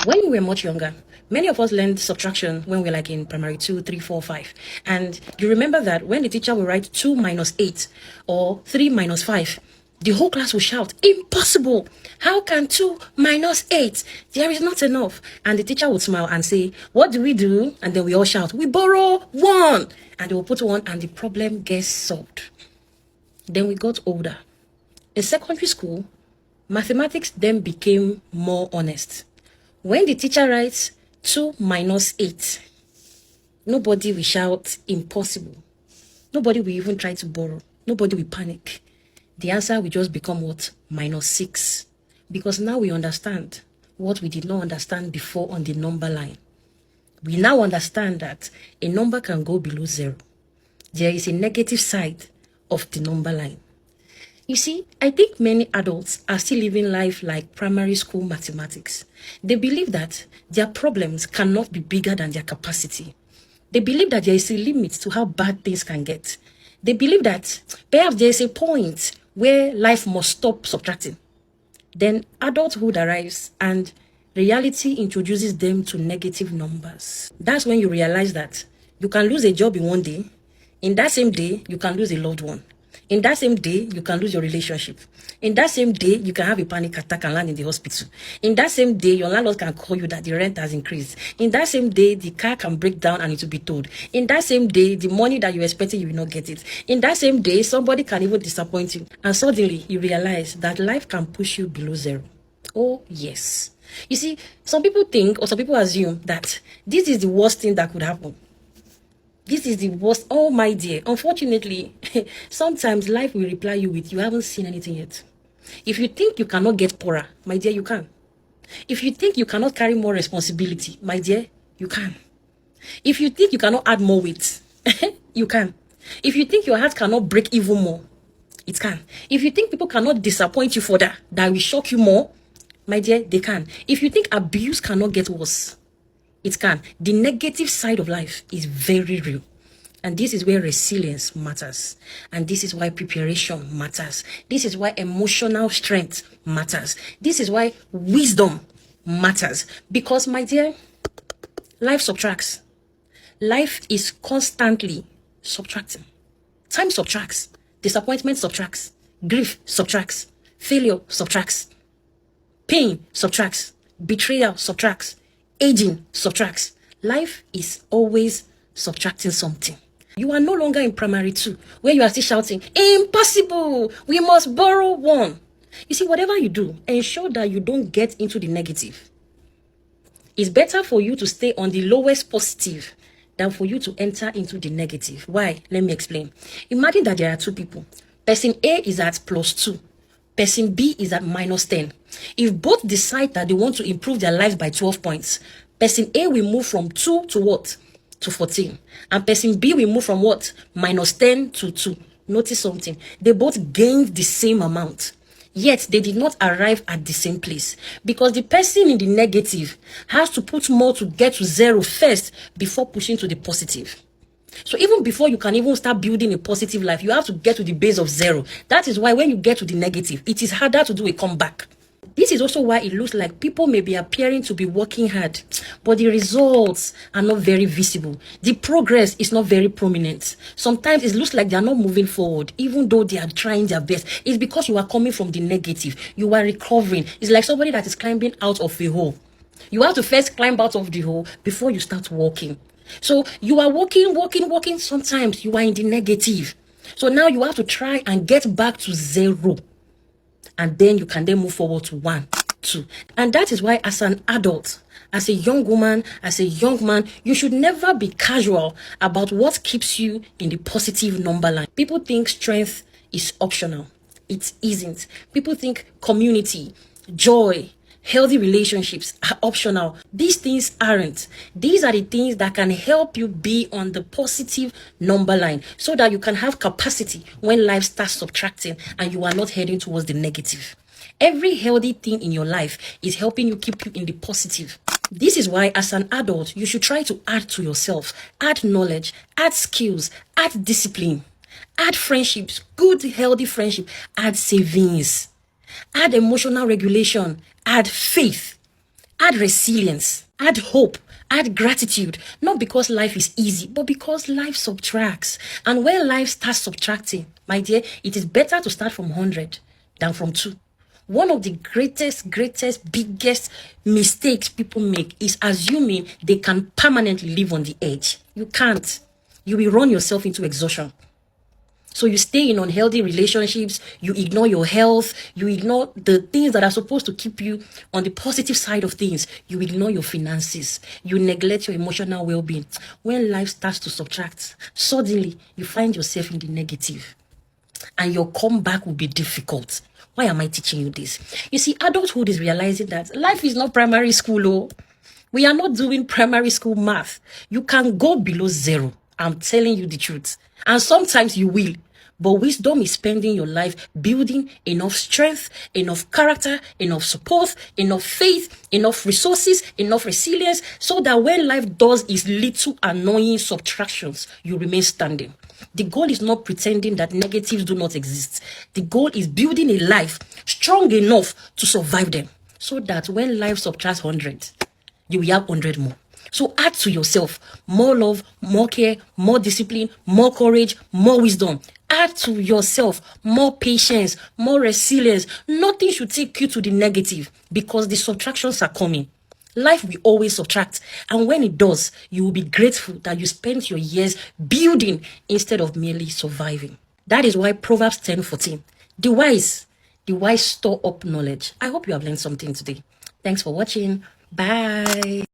When we were much younger, many of us learned subtraction when we were like in primary 2, 3, 4, 5. And you remember that when the teacher will write 2 minus 8 or 3 minus 5, the whole class will shout, "Impossible! How can 2 minus 8? There is not enough." And the teacher would smile and say, "What do we do?" And then we all shout, "We borrow 1." And they will put 1 and the problem gets solved. Then we got older. In secondary school, mathematics then became more honest. When the teacher writes 2 minus 8, nobody will shout "impossible." Nobody will even try to borrow. Nobody will panic. The answer will just become what? -6. Because now we understand what we did not understand before on the number line. We now understand that a number can go below 0. There is a negative side of the number line. You see, I think many adults are still living life like primary school mathematics. They believe that their problems cannot be bigger than their capacity. They believe that there is a limit to how bad things can get. They believe that perhaps there is a point where life must stop subtracting. Then adulthood arrives and reality introduces them to negative numbers. That's when you realize that you can lose a job in one day. In that same day, you can lose a loved one. In that same day, you can lose your relationship. In that same day, you can have a panic attack and land in the hospital. In that same day, your landlord can call you that the rent has increased. In that same day, the car can break down and it will be towed. In that same day, the money that you're expecting, you will not get it. In that same day, somebody can even disappoint you. And suddenly, you realize that life can push you below 0. Oh, yes. You see, some people think or some people assume that this is the worst thing that could happen. This is the worst. Oh, my dear. Unfortunately, sometimes life will reply you with, "You haven't seen anything yet." If you think you cannot get poorer, my dear, you can. If you think you cannot carry more responsibility, my dear, you can. If you think you cannot add more weight, you can. If you think your heart cannot break even more, it can. If you think people cannot disappoint you further, that will shock you more, my dear, they can. If you think abuse cannot get worse, it can. The negative side of life is very real. And this is where resilience matters. And this is why preparation matters. This is why emotional strength matters. This is why wisdom matters. Because, my dear, life subtracts. Life is constantly subtracting. Time subtracts. Disappointment subtracts. Grief subtracts. Failure subtracts. Pain subtracts. Betrayal subtracts. Aging subtracts. Life is always subtracting something. You are no longer in primary 2, where you are still shouting, "Impossible! We must borrow 1." You see, whatever you do, ensure that you don't get into the negative. It's better for you to stay on the lowest positive than for you to enter into the negative. Why? Let me explain. Imagine that there are 2 people. Person A is at +2. Person B is at -10. If both decide that they want to improve their lives by 12 points, person A will move from 2 to what? To 14. And person B will move from what? -10 to 2. Notice something. They both gained the same amount. Yet they did not arrive at the same place. Because the person in the negative has to put more to get to 0 first before pushing to the positive. So even before you can even start building a positive life, you have to get to the base of 0. That is why when you get to the negative, it is harder to do a comeback. This is also why it looks like people may be appearing to be working hard, but the results are not very visible. The progress is not very prominent. Sometimes it looks like they are not moving forward, even though they are trying their best. It's because you are coming from the negative. You are recovering. It's like somebody that is climbing out of a hole. You have to first climb out of the hole before you start walking. So you are walking. Sometimes you are in the negative. So now you have to try and get back to 0. And then you can then move forward to 1, 2. And that is why as an adult, as a young woman, as a young man, you should never be casual about what keeps you in the positive number line. People think strength is optional. It isn't. People think community, joy, healthy relationships are optional. These things aren't. These are the things that can help you be on the positive number line so that you can have capacity when life starts subtracting and you are not heading towards the negative. Every healthy thing in your life is helping you keep you in the positive. This is why as an adult, you should try to add to yourself, add knowledge, add skills, add discipline, add friendships, good healthy friendship, add savings, add emotional regulation, add faith, Add resilience, add hope, add gratitude, not because life is easy, but because life subtracts. And when life starts subtracting, my dear, it is better to start from 100 than from 2. One of the greatest, biggest mistakes people make is assuming they can permanently live on the edge. You can't. You will run yourself into exhaustion. So you stay in unhealthy relationships, you ignore your health, you ignore the things that are supposed to keep you on the positive side of things. You ignore your finances, you neglect your emotional well-being. When life starts to subtract, suddenly you find yourself in the negative. And your comeback will be difficult. Why am I teaching you this? You see, adulthood is realizing that life is not primary school. Oh. We are not doing primary school math. You can go below 0. I'm telling you the truth. And sometimes you will. But wisdom is spending your life building enough strength, enough character, enough support, enough faith, enough resources, enough resilience, so that when life does its little annoying subtractions, you remain standing. The goal is not pretending that negatives do not exist. The goal is building a life strong enough to survive them, so that when life subtracts 100, you will have 100 more. So add to yourself more love, more care, more discipline, more courage, more wisdom. Add to yourself more patience, more resilience. Nothing should take you to the negative, because the subtractions are coming. Life will always subtract. And when it does, you will be grateful that you spent your years building instead of merely surviving. That is why Proverbs 10:14. The wise store up knowledge. I hope you have learned something today. Thanks for watching. Bye.